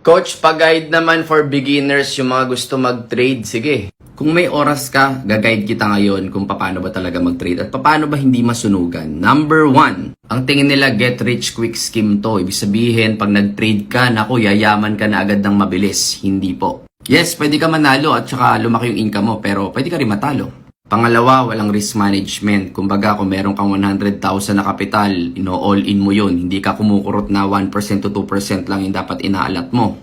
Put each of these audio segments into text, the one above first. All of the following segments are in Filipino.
Coach, pag-guide naman for beginners yung mga gusto mag-trade, sige. Kung may oras ka, gag-guide kita ngayon kung paano ba talaga mag-trade at paano ba hindi masunugan. Number 1, ang tingin nila get rich quick scheme to. Ibig sabihin, pag nag-trade ka, naku, yayaman ka na agad ng mabilis. Hindi po. Yes, pwede ka manalo at saka lumaki yung income mo, pero pwede ka rin matalo. Pangalawa, walang risk management. Kumbaga, kung meron kang 100,000 na kapital, all in mo yun. Hindi ka kumukurot na 1% to 2% lang yung dapat inaalat mo.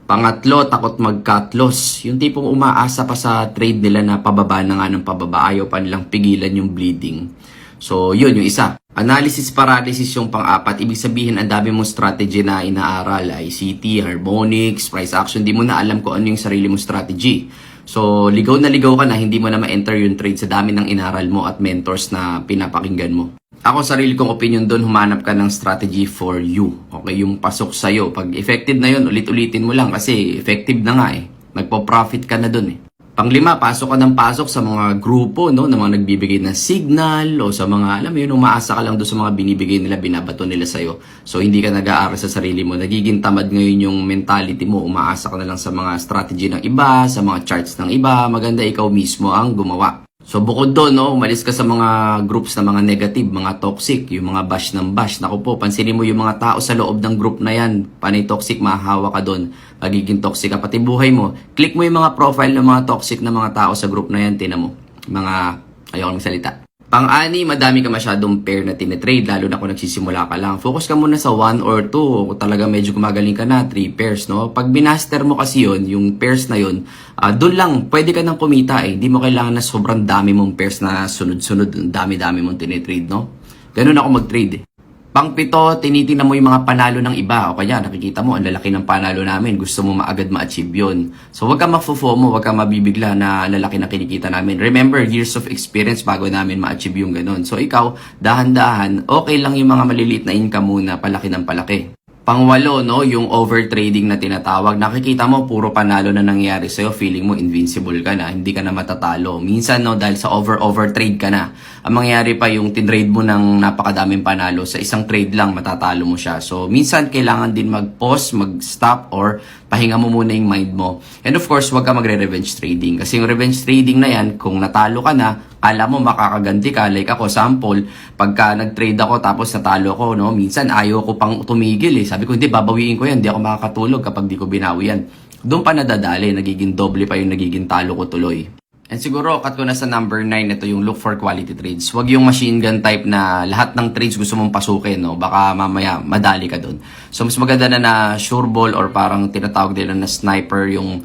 Pangatlo, takot mag-cut loss. Yung tipong umaasa pa sa trade nila na pababa na nga ng pababa. Ayaw pa nilang pigilan yung bleeding. So, yun yung isa. Analysis paralysis yung pang-apat. Ibig sabihin, ang dami mong strategy na inaaral. ICT, harmonics, price action. Di mo na alam kung ano yung sarili mong strategy. So, ligaw na ka na, hindi mo na ma-enter yung trade sa dami ng inaral mo at mentors na pinapakinggan mo. Ako, sarili kong opinion doon, humanap ka ng strategy for you. Okay, yung pasok sa'yo. Pag effective na yun, ulit-ulitin mo lang kasi effective na nga eh. Nagpo-profit ka na doon eh. Panglima, pasok ka ng pasok sa mga grupo, no, na mga nagbibigay ng signal o sa mga, alam mo yun, umaasa ka lang doon sa mga binibigay nila, binabato nila sa'yo. So, hindi ka nag-aaral sa sarili mo. Nagiging tamad ngayon yung mentality mo. Umaasa ka na lang sa mga strategy ng iba, sa mga charts ng iba. Maganda ikaw mismo ang gumawa. So, bukod doon, no, umalis ka sa mga groups na mga negative, mga toxic, yung mga bash ng bash. Naku po, pansinin mo yung mga tao sa loob ng group na yan. Panay toxic, mahahawa ka doon. Magiging toxic ka, pati buhay mo. Click mo yung mga profile ng mga toxic na mga tao sa group na yan, tinan mo. Mga, ayoko magsalita. Pang-ani, madami ka masyadong pair na tinitrade, lalo na kung nagsisimula ka lang. Focus ka muna sa 1 or 2. Kung talaga medyo gumagaling ka na, 3 pairs, no? Pag binaster mo kasi yun, yung pairs na yun, doon lang, pwede ka nang kumita eh. Hindi mo kailangan na sobrang dami mong pairs na sunod-sunod, dami-dami mong tinitrade, no? Ganun ako mag-trade eh. Pang-pito, tinitingnan mo yung mga panalo ng iba. O kaya, nakikita mo, ang lalaki ng panalo namin. Gusto mo maagad ma-achieve yun. So, wag ka mafo-FOMO, wag ka mabibigla na lalaki na kinikita namin. Remember, years of experience bago namin ma-achieve yung ganun. So, ikaw, dahan-dahan, okay lang yung mga maliliit na income muna, palaki ng palaki. Pangwalo, no, yung overtrading na tinatawag. Nakikita mo, puro panalo na nangyari sa'yo. Feeling mo, invincible ka na. Hindi ka na matatalo. Minsan, no, dahil sa overtrade ka na. Ang mangyayari pa yung tinrade mo ng napakadaming panalo. Sa isang trade lang, matatalo mo siya. So, minsan, kailangan din mag-pause, mag-stop, or pahinga mo muna yung mind mo. And of course, wag ka magre-revenge trading. Kasi yung revenge trading na yan, kung natalo ka na, alam mo makakaganti ka. Like ako, sample, pagka nag-trade ako tapos natalo ko, no, minsan ayaw ko pang tumigil eh. Sabi ko, hindi, babawiin ko yan. Hindi ako makakatulog kapag di ko binawi yan. Doon pa nadadali, nagiging doble pa yung nagiging talo ko tuloy. And siguro, cut ko na sa number 9, ito yung look for quality trades. Huwag yung machine gun type na lahat ng trades gusto mong pasukin, no? Baka mamaya madali ka doon. So, mas maganda na sure ball or parang tinatawag nila na sniper yung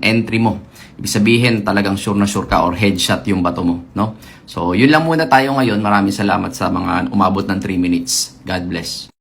entry mo. Ibig sabihin, talagang sure na sure ka or headshot yung bato mo, no? So, yun lang muna tayo ngayon. Maraming salamat sa mga umabot ng 3 minutes. God bless.